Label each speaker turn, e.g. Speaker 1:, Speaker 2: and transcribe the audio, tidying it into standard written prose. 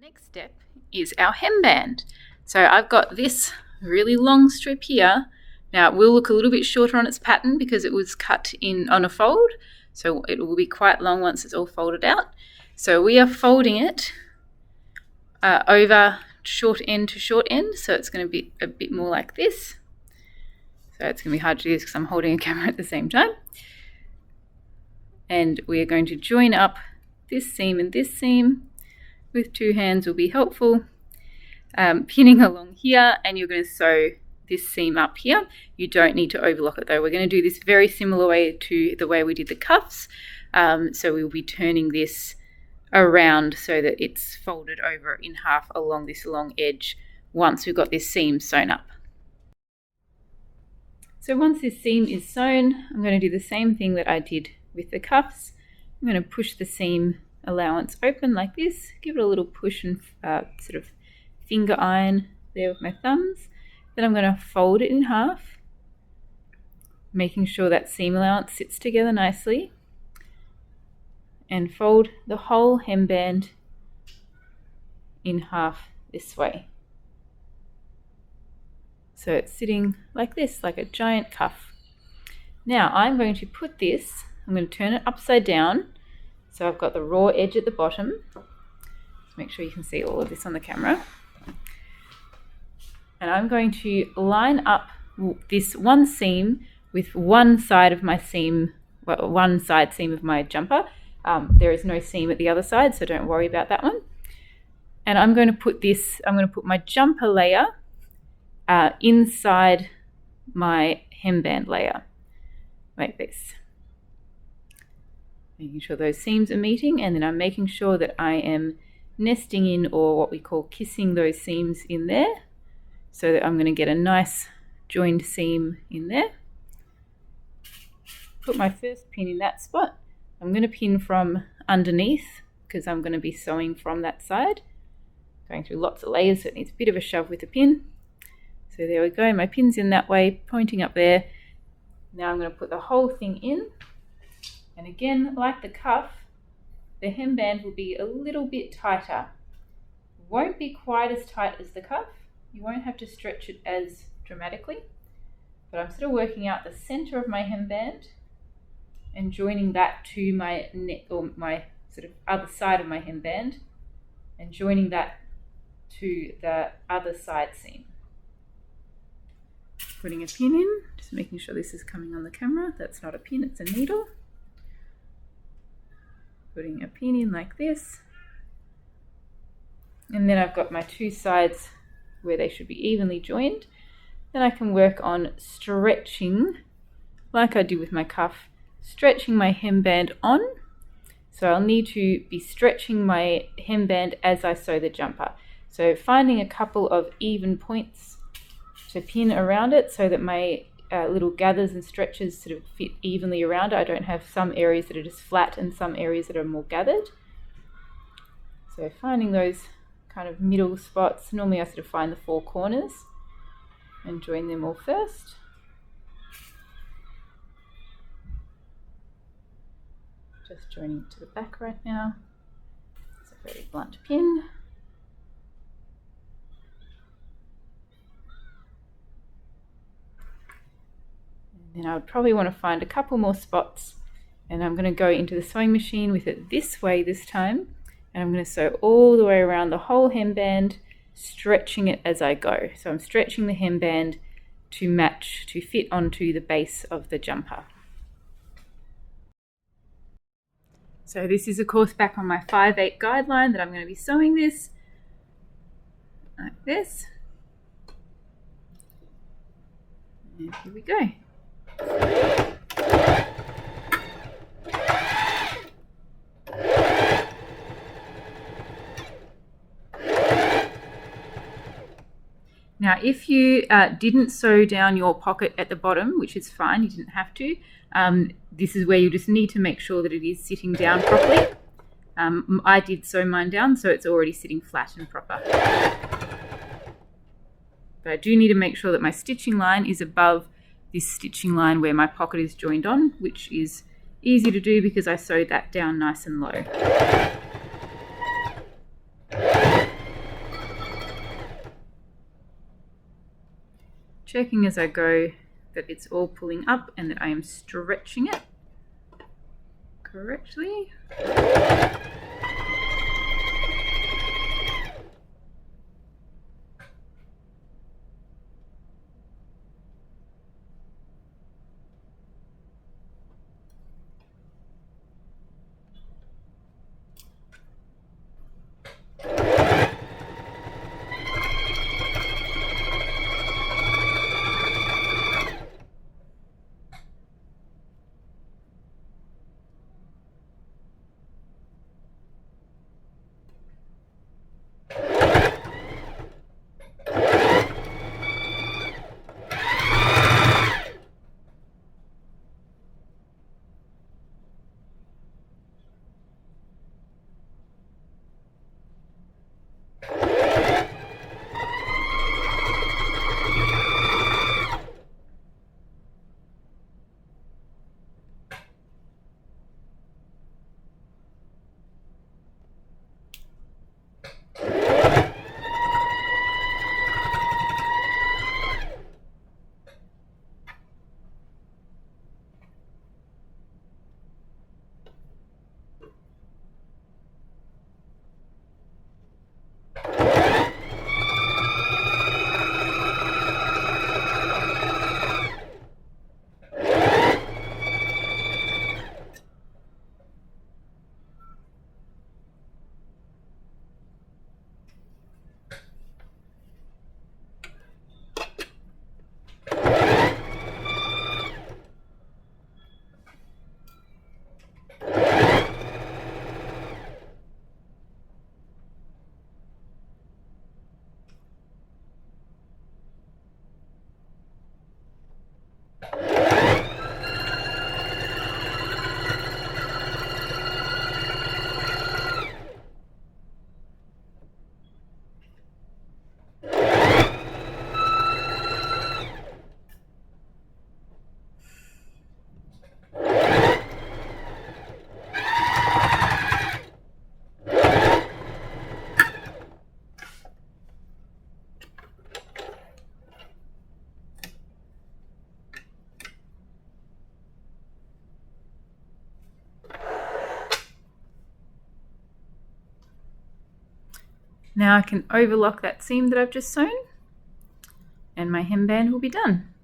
Speaker 1: next step is our hemband. So I've got this really long strip here. Now it will look a little bit shorter on its pattern because it was cut in on a fold, so it will be quite long once it's all folded out. So we are folding it over short end to short end, so it's going to be a bit more like this. So it's going to be hard to do this because I'm holding a camera at the same time. And we are going to join up this seam and this seam with two hands will be helpful. Pinning along here, and you're going to sew this seam up here. You don't need to overlock it though. We're going to do this very similar way to the way we did the cuffs. So we'll be turning this around so that it's folded over in half along this long edge once we've got this seam sewn up. So once this seam is sewn, I'm going to do the same thing that I did with the cuffs. I'm going to push the seam allowance open like this, give it a little push and sort of finger iron there with my thumbs. Then I'm going to fold it in half, making sure that seam allowance sits together nicely, and fold the whole hemband in half this way. So it's sitting like this, like a giant cuff. Now I'm going to put this, I'm going to turn it upside down. So I've got the raw edge at the bottom. Just make sure you can see all of this on the camera. And I'm going to line up this one seam with one side of my seam, one side seam of my jumper. There is no seam at the other side, so don't worry about that one. And I'm going to put my jumper layer inside my hemband layer, like this. Making sure those seams are meeting, and then I'm making sure that I am nesting in, or what we call kissing, those seams in there, so that I'm going to get a nice joined seam in there. Put my first pin in that spot. I'm going to pin from underneath because I'm going to be sewing from that side. Going through lots of layers, so it needs a bit of a shove with the pin. So there we go, my pin's in that way, pointing up there. Now I'm going to put the whole thing in. And again, like the cuff, the hemband will be a little bit tighter. Won't be quite as tight as the cuff. You won't have to stretch it as dramatically. But I'm sort of working out the center of my hemband and joining that to my neck, or my sort of other side of my hemband, and joining that to the other side seam. Putting a pin in, just making sure this is coming on the camera. That's not a pin, it's a needle. Putting a pin in like this, and then I've got my two sides where they should be evenly joined. Then I can work on stretching, like I did with my cuff, stretching my hemband on. So I'll need to be stretching my hemband as I sew the jumper. So finding a couple of even points to pin around it so that my little gathers and stretches sort of fit evenly around it. I don't have some areas that are just flat and some areas that are more gathered. So finding those kind of middle spots. Normally I sort of find the four corners and join them all first. Just joining it to the back right now. It's a very blunt pin. And I would probably want to find a couple more spots, and I'm going to go into the sewing machine with it this way this time, and I'm going to sew all the way around the whole hemband, stretching it as I go. So I'm stretching the hemband to match, to fit onto the base of the jumper. So this is of course back on my 5/8 guideline that I'm going to be sewing this like this. And here we go. Now if you didn't sew down your pocket at the bottom, which is fine, you didn't have to, this is where you just need to make sure that it is sitting down properly. I did sew mine down, so it's already sitting flat and proper. But I do need to make sure that my stitching line is above this stitching line where my pocket is joined on, which is easy to do because I sewed that down nice and low. checking as I go that it's all pulling up and that I am stretching it correctly. Now I can overlock that seam that I've just sewn and my hemband will be done.